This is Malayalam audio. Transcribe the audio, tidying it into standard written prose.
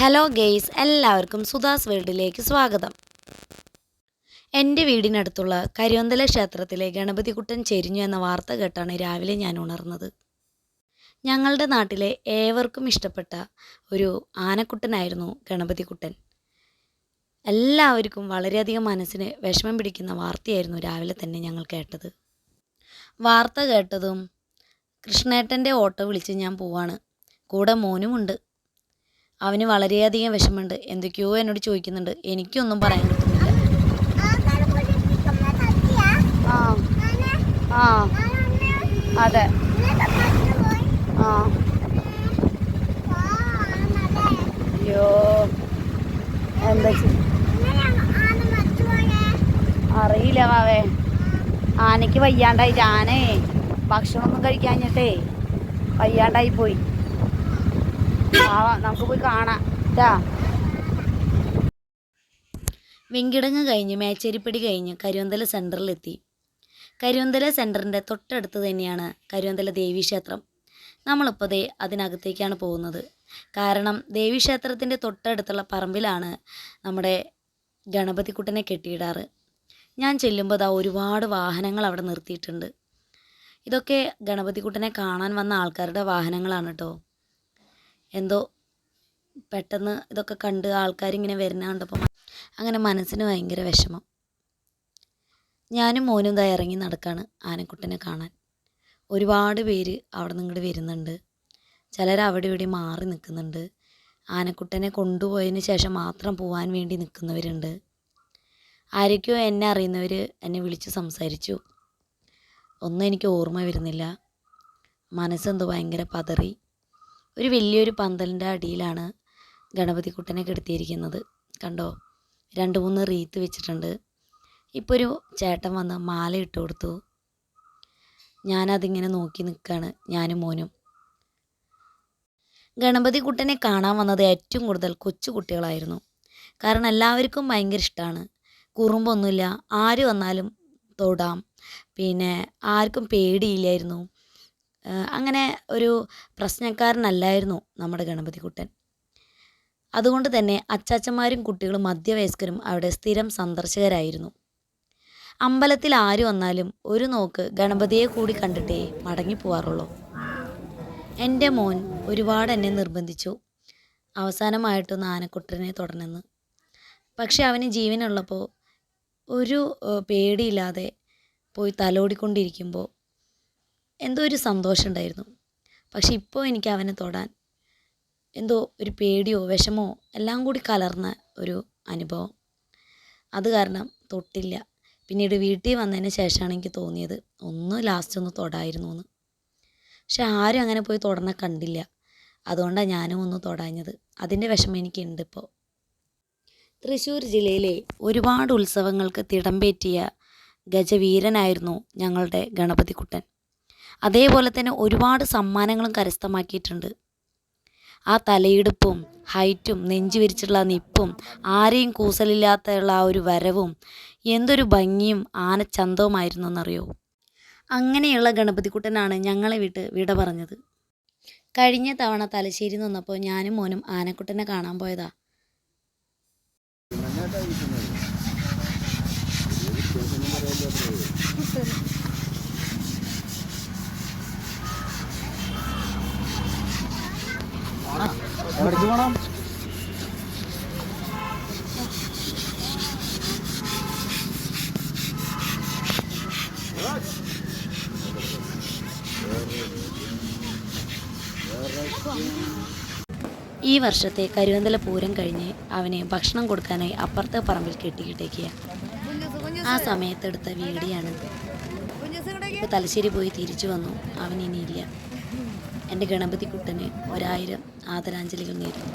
ഹലോ ഗെയ്സ്, എല്ലാവർക്കും സുധാസ് വേൾഡിലേക്ക് സ്വാഗതം. എൻ്റെ വീടിനടുത്തുള്ള കരിയൊന്തല ക്ഷേത്രത്തിലെ ഗണപതികുട്ടൻ ചെരിഞ്ഞു എന്ന വാർത്ത കേട്ടാണ് രാവിലെ ഞാൻ ഉണർന്നത്. ഞങ്ങളുടെ നാട്ടിലെ ഏവർക്കും ഇഷ്ടപ്പെട്ട ഒരു ആനക്കുട്ടനായിരുന്നു ഗണപതികുട്ടൻ. എല്ലാവർക്കും വളരെയധികം മനസ്സിന് വിഷമം പിടിക്കുന്ന വാർത്തയായിരുന്നു രാവിലെ തന്നെ ഞങ്ങൾ കേട്ടത്. വാർത്ത കേട്ടതും കൃഷ്ണേട്ടൻ്റെ ഓട്ടോ വിളിച്ച് ഞാൻ പോവാണ്. കൂടെ മോനുമുണ്ട്. അവന് വളരെയധികം വിഷമമുണ്ട്. എന്തൊക്കെയോ എന്നോട് ചോദിക്കുന്നുണ്ട്. എനിക്കൊന്നും പറയാൻ കിട്ടുന്നില്ല. അതെ അയ്യോ, എന്താ അറിയില്ല വാവേ. ആനയ്ക്ക് വയ്യാണ്ടായിട്ട്, ആനേ ഭക്ഷണമൊന്നും കഴിക്കാഞ്ഞിട്ടേ വയ്യാണ്ടായി പോയി. നമുക്ക് പോയി കാണാം. വെങ്കിടങ്ങ് കഴിഞ്ഞ് മേച്ചേരിപ്പടി കഴിഞ്ഞ് കരിയൊന്തല സെൻറ്ററിലെത്തി. കരിയൊന്തല സെൻറ്ററിൻ്റെ തൊട്ടടുത്ത് തന്നെയാണ് കരിയൊന്തല ദേവീക്ഷേത്രം. നമ്മളിപ്പോൾ ദേ അതിനകത്തേക്കാണ് പോകുന്നത്. കാരണം ദേവീക്ഷേത്രത്തിൻ്റെ തൊട്ടടുത്തുള്ള പറമ്പിലാണ് നമ്മുടെ ഗണപതികുട്ടനെ കെട്ടിയിടാറ്. ഞാൻ ചെല്ലുമ്പോൾ ദാ ഒരുപാട് വാഹനങ്ങൾ അവിടെ നിർത്തിയിട്ടുണ്ട്. ഇതൊക്കെ ഗണപതികുട്ടനെ കാണാൻ വന്ന ആൾക്കാരുടെ വാഹനങ്ങളാണ് കേട്ടോ. എന്തോ പെട്ടെന്ന് ഇതൊക്കെ കണ്ട് ആൾക്കാരിങ്ങനെ വരുന്ന കണ്ടപ്പോൾ അങ്ങനെ മനസ്സിന് ഭയങ്കര വിഷമം. ഞാനും മോനും ദാ ഇറങ്ങി നടക്കാണ് ആനക്കുട്ടനെ കാണാൻ. ഒരുപാട് പേര് അവിടെ നിന്ന് ഇങ്ങോട്ട് വരുന്നുണ്ട്. ചിലർ അവിടെ ഇവിടെ മാറി നിൽക്കുന്നുണ്ട്. ആനക്കുട്ടനെ കൊണ്ടുപോയതിന് ശേഷം മാത്രം പോകാൻ വേണ്ടി നിൽക്കുന്നവരുണ്ട്. ആരൊക്കെയോ എന്നെ അറിയുന്നവർ എന്നെ വിളിച്ച് സംസാരിച്ചു. ഒന്നും എനിക്ക് ഓർമ്മ വരുന്നില്ല. മനസ്സെന്തോ ഭയങ്കര പതറി. ഒരു വലിയൊരു പന്തലിൻ്റെ അടിയിലാണ് ഗണപതികുട്ടനെ കെടുത്തിയിരിക്കുന്നത്. കണ്ടോ, 2-3 റീത്ത് വെച്ചിട്ടുണ്ട്. ഇപ്പോൾ ഒരു ചേട്ടൻ വന്ന് മാല ഇട്ട് കൊടുത്തു. ഞാനതിങ്ങനെ നോക്കി നിൽക്കുകയാണ്, ഞാനും മോനും. ഗണപതികുട്ടനെ കാണാൻ വന്നത് ഏറ്റവും കൂടുതൽ കൊച്ചു കുട്ടികളായിരുന്നു. കാരണം എല്ലാവർക്കും ഭയങ്കര ഇഷ്ടമാണ്. കുറുമ്പൊന്നുമില്ല, ആര് വന്നാലും തൊടാം. പിന്നെ ആർക്കും പേടിയില്ലായിരുന്നു. അങ്ങനെ ഒരു പ്രശ്നക്കാരനല്ലായിരുന്നു നമ്മുടെ ഗണപതികുട്ടൻ. അതുകൊണ്ട് തന്നെ അച്ചാച്ചന്മാരും കുട്ടികളും മധ്യവയസ്കരും അവിടെ സ്ഥിരം സന്ദർശകരായിരുന്നു. അമ്പലത്തിൽ ആര് വന്നാലും ഒരു നോക്ക് ഗണപതിയെ കൂടി കണ്ടിട്ടേ മടങ്ങിപ്പോവാറുള്ളൂ. എൻ്റെ മോൻ ഒരുപാട് എന്നെ നിർബന്ധിച്ചു അവസാനമായിട്ടൊന്ന് ആനക്കുട്ടനെ തൊടണമെന്ന്. പക്ഷെ അവന് ജീവനുള്ളപ്പോൾ ഒരു പേടിയില്ലാതെ പോയി തലോടിക്കൊണ്ടിരിക്കുമ്പോൾ എന്തോ ഒരു സന്തോഷം ഉണ്ടായിരുന്നു. പക്ഷെ ഇപ്പോൾ എനിക്ക് അവനെ തൊടാൻ എന്തോ ഒരു പേടിയോ വിഷമോ എല്ലാം കൂടി കലർന്ന ഒരു അനുഭവം. അത് കാരണം തൊട്ടില്ല. പിന്നീട് വീട്ടിൽ വന്നതിന് ശേഷമാണ് എനിക്ക് തോന്നിയത് ലാസ്റ്റ് ഒന്ന് തൊടായിരുന്നു എന്ന്. പക്ഷെ ആരും അങ്ങനെ പോയി തൊടണ കണ്ടില്ല. അതുകൊണ്ടാണ് ഞാനും ഒന്ന് തൊടാഞ്ഞത്. അതിൻ്റെ വിഷമം എനിക്കുണ്ട് ഇപ്പോൾ. തൃശ്ശൂർ ജില്ലയിലെ ഒരുപാട് ഉത്സവങ്ങൾക്ക് തിടമ്പേറ്റിയ ഗജവീരനായിരുന്നു ഞങ്ങളുടെ ഗണപതികുട്ടൻ. അതേപോലെ തന്നെ ഒരുപാട് സമ്മാനങ്ങളും കരസ്ഥമാക്കിയിട്ടുണ്ട്. ആ തലയെടുപ്പും ഹൈറ്റും നെഞ്ചു വിരിച്ചിട്ടുള്ള നിപ്പും ആരെയും കൂസലില്ലാത്തുള്ള ആ ഒരു വരവും എന്തൊരു ഭംഗിയും ആനച്ചന്തവുമായിരുന്നു എന്നറിയോ. അങ്ങനെയുള്ള ഗണപതികുട്ടനാണ് ഞങ്ങളെ വിട പറഞ്ഞത്. കഴിഞ്ഞ തവണ തലശ്ശേരി നിന്നപ്പോൾ ഞാനും മോനും ആനക്കുട്ടനെ കാണാൻ പോയതാ. ഈ വർഷത്തെ കരിവന്തല പൂരം കഴിഞ്ഞ് അവന് ഭക്ഷണം കൊടുക്കാനായി അപ്പുറത്തെ പറമ്പിൽ കെട്ടിക്കിട്ടേക്കുക. ആ സമയത്തെടുത്ത വീഡിയോയാണിത്. ഇപ്പോൾ തലശ്ശേരി പോയി തിരിച്ചു വന്നു. അവനിനിയില്ല. എൻ്റെ ഗണപതികുട്ടന് 1000 ആദരാഞ്ജലികൾ നേരുന്നു.